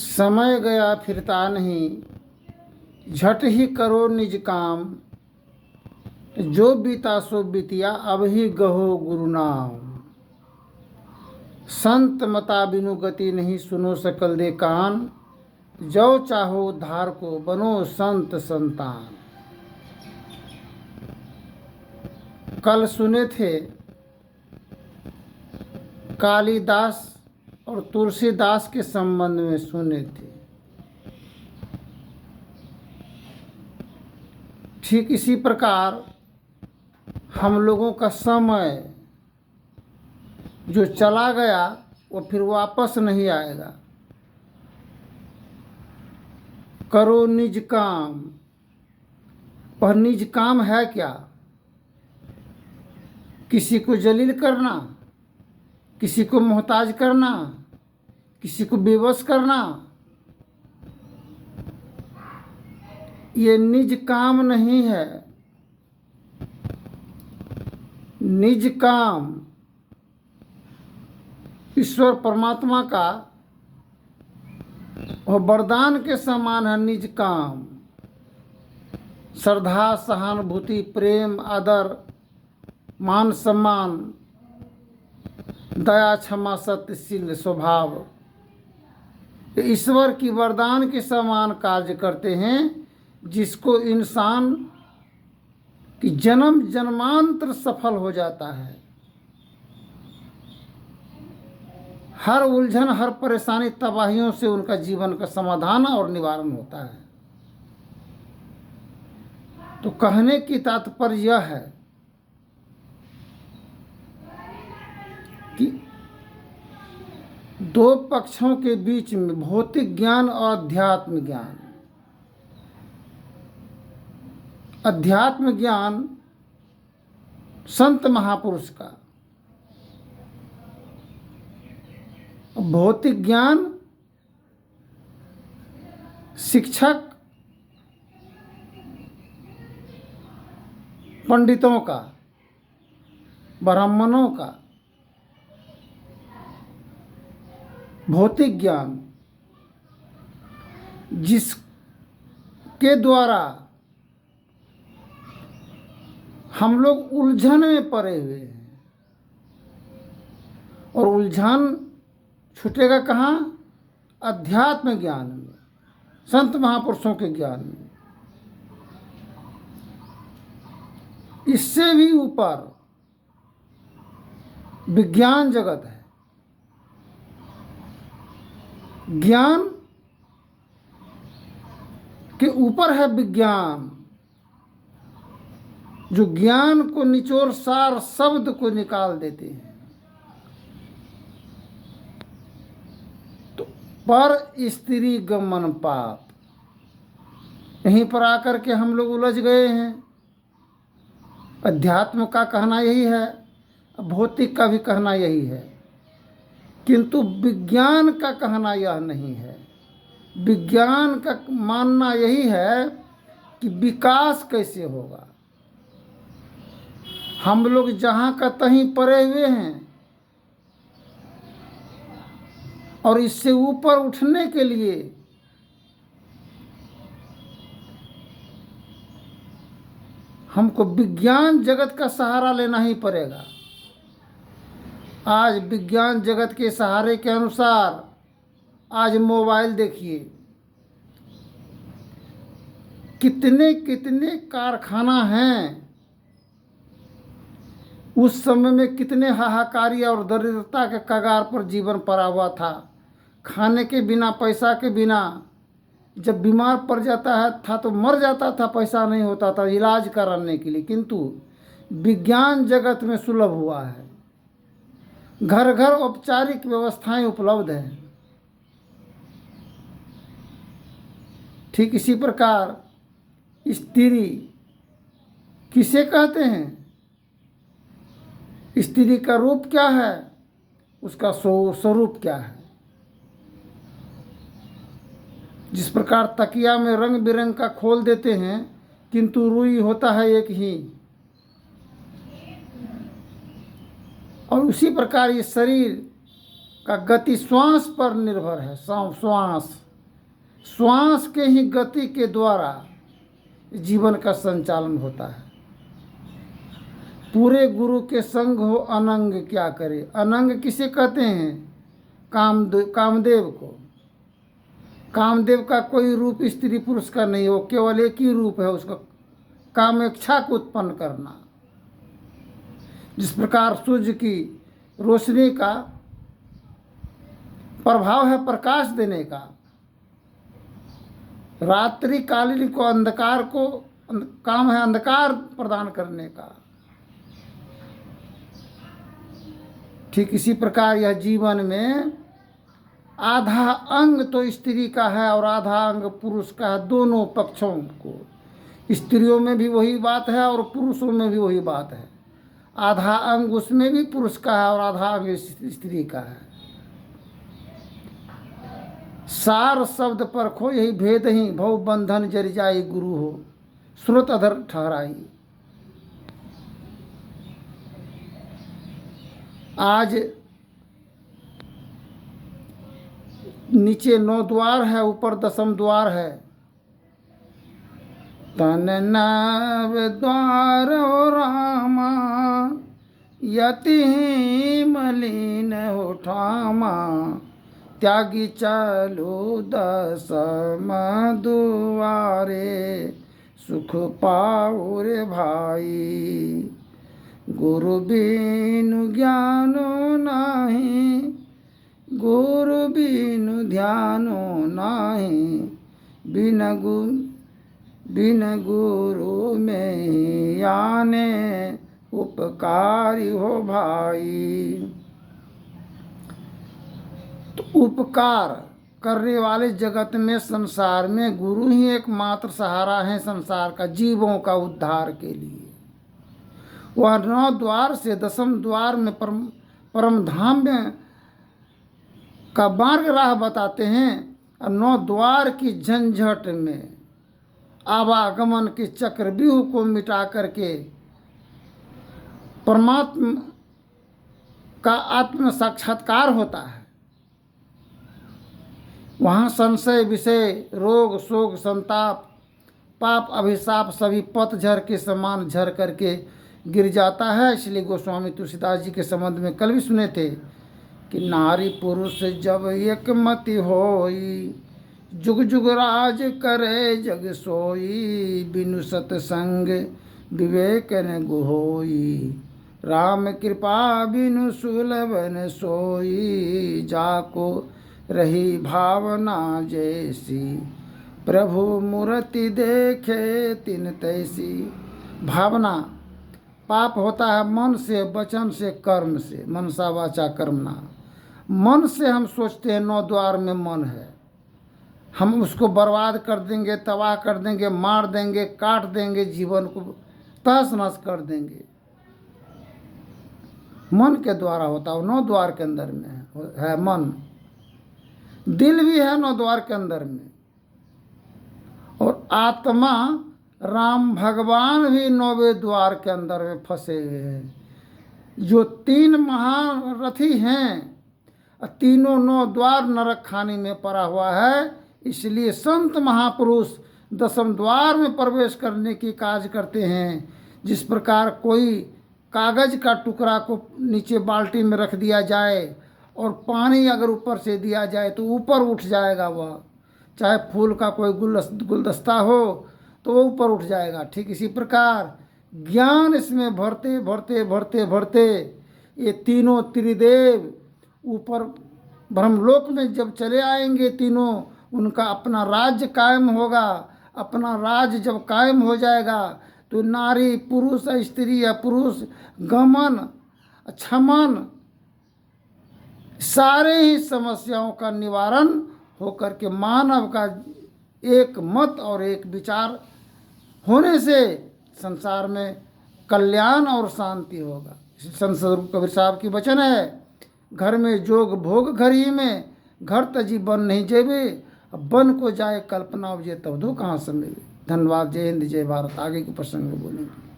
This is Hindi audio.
समय गया फिरता नहीं, झट ही करो निज काम। जो बीता सो बीतिया, अब ही गहो गुरु नाम। संत मता बिनु गति नहीं, सुनो सकल दे कान। जो चाहो उद्धार को, बनो संत संतान। कल सुने थे कालिदास और तुलसीदास के संबंध में सुने थे। ठीक इसी प्रकार हम लोगों का समय जो चला गया वो फिर वापस नहीं आएगा। करो निज काम। वह निज काम है क्या? किसी को जलील करना, किसी को मोहताज करना, किसी को बेबस करना, ये निज काम नहीं है। निज काम ईश्वर परमात्मा का वह वरदान के समान है। निज काम श्रद्धा, सहानुभूति, प्रेम, आदर, मान सम्मान, दया, क्षमा, सत्यशील स्वभाव, ईश्वर की वरदान के समान कार्य करते हैं, जिसको इंसान की जन्म जन्मांतर सफल हो जाता है। हर उलझन, हर परेशानी, तबाहियों से उनका जीवन का समाधान और निवारण होता है। तो कहने की तात्पर्य यह है कि दो पक्षों के बीच में भौतिक ज्ञान और अध्यात्म ज्ञान। अध्यात्म ज्ञान संत महापुरुष का, भौतिक ज्ञान शिक्षक पंडितों का, ब्राह्मणों का। भौतिक ज्ञान जिसके द्वारा हम लोग उलझन में पड़े हुए हैं, और उलझन छूटेगा कहाँ? अध्यात्म ज्ञान में, संत महापुरुषों के ज्ञान में। इससे भी ऊपर विज्ञान जगत है। ज्ञान के ऊपर है विज्ञान, जो ज्ञान को निचोड़ सार शब्द को निकाल देते हैं। तो पर स्त्री गमन पाप, यहीं पर आकर के हम लोग उलझ गए हैं। अध्यात्म का कहना यही है, भौतिक का भी कहना यही है, किंतु विज्ञान का कहना यह नहीं है। विज्ञान का मानना यही है कि विकास कैसे होगा। हम लोग जहाँ का तहीं पड़े हुए हैं, और इससे ऊपर उठने के लिए हमको विज्ञान जगत का सहारा लेना ही पड़ेगा। आज विज्ञान जगत के सहारे के अनुसार आज मोबाइल देखिए, कितने कितने कारखाना हैं। उस समय में कितने हाहाकारी और दरिद्रता के कगार पर जीवन पड़ा हुआ था। खाने के बिना, पैसा के बिना, जब बीमार पड़ जाता है था तो मर जाता था, पैसा नहीं होता था इलाज कराने के लिए। किंतु विज्ञान जगत में सुलभ हुआ है। घर घर औपचारिक व्यवस्थाएं उपलब्ध हैं। ठीक इसी प्रकार स्त्री किसे कहते हैं? स्त्री का रूप क्या है, उसका स्वरूप क्या है। जिस प्रकार तकिया में रंग बिरंग का खोल देते हैं, किंतु रुई होता है एक ही। और उसी प्रकार ये शरीर का गति श्वास पर निर्भर है। श्वास श्वास के ही गति के द्वारा जीवन का संचालन होता है। पूरे गुरु के संग हो अनंग क्या करे। अनंग किसे कहते हैं? कामदेव को। कामदेव का कोई रूप स्त्री पुरुष का नहीं हो, केवल एक ही रूप है उसका, कामेच्छा को उत्पन्न करना। जिस प्रकार सूर्य की रोशनी का प्रभाव है प्रकाश देने का, रात्रि कालीन को अंधकार को काम है अंधकार प्रदान करने का। ठीक इसी प्रकार यह जीवन में आधा अंग तो स्त्री का है और आधा अंग पुरुष का है, दोनों पक्षों को। स्त्रियों में भी वही बात है और पुरुषों में भी वही बात है। आधा अंग उसमें भी पुरुष का है और आधा अंग स्त्री का है। सार शब्द परखो यही भेद ही, भव बंधन जर जाई गुरु हो, श्रुत अधर ठहराई। आज नीचे 9 द्वार है, ऊपर 10म द्वार है। तन नव द्वार हो रामा, यति मलिन हो ठामा, त्यागी चलो 10म दुआरे, सुख पाओ रे भाई। गुरु बिनु ज्ञानो नाही, गुरु बिनु ध्यानो नाही, बिन गुरु में ही आने, उपकारी हो भाई। तो उपकार करने वाले जगत में, संसार में गुरु ही एकमात्र सहारा है संसार का, जीवों का उद्धार के लिए। वह 9 द्वार से 10म द्वार में परम धाम में का मार्ग राह बताते हैं। और 9 द्वार की झंझट में आवागमन के चक्रव्यूह को मिटा करके परमात्मा का आत्म साक्षात्कार होता है। वहाँ संशय विषय रोग शोक संताप पाप अभिशाप सभी पतझड़ के समान झर करके गिर जाता है। इसलिए गोस्वामी तुलसीदास जी के संबंध में कल भी सुने थे कि नारी पुरुष जब एक मति होई, जुग जुग राज करे जग सोई, बिनु सतसंग विवेक न गुहोई, राम कृपा बिनु सुलभ न सोई, जाको रही भावना जैसी, प्रभु मूर्ति देखे तिन तैसी। भावना पाप होता है मन से, वचन से, कर्म से, मनसा वाचा कर्मणा। मन से हम सोचते हैं 9 द्वार में मन है, हम उसको बर्बाद कर देंगे, तबाह कर देंगे, मार देंगे, काट देंगे, जीवन को तहस नहस कर देंगे। मन के द्वारा होता है, 9 द्वार के अंदर में है मन। दिल भी है 9 द्वार के अंदर में, और आत्मा राम भगवान भी 9वें द्वार के अंदर में फंसे हुए हैं। जो 3 महारथी हैं, तीनों 9 द्वार नरक खानी में पड़ा हुआ है। इसलिए संत महापुरुष 10म द्वार में प्रवेश करने की काज करते हैं। जिस प्रकार कोई कागज का टुकड़ा को नीचे बाल्टी में रख दिया जाए और पानी अगर ऊपर से दिया जाए तो ऊपर उठ जाएगा वह, चाहे फूल का कोई गुलदस्ता हो तो वो ऊपर उठ जाएगा। ठीक इसी प्रकार ज्ञान इसमें भरते भरते भरते भरते ये तीनों त्रिदेव ऊपर ब्रह्मलोक में जब चले आएंगे तीनों, उनका अपना राज्य कायम होगा। अपना राज्य जब कायम हो जाएगा तो नारी पुरुष स्त्री या पुरुष गमन क्षमन सारे ही समस्याओं का निवारण होकर के मानव का एक मत और एक विचार होने से संसार में कल्याण और शांति होगा। संत स्वरूप कबीर साहब की वचन है, घर में जोग भोग घर ही में, घर तजी बन नहीं जेबे, बन को जाए कल्पना उपजे तब दो कहाँ समय। धन्यवाद। जय हिंद जय भारत। आगे के प्रसंग में बोलेंगे।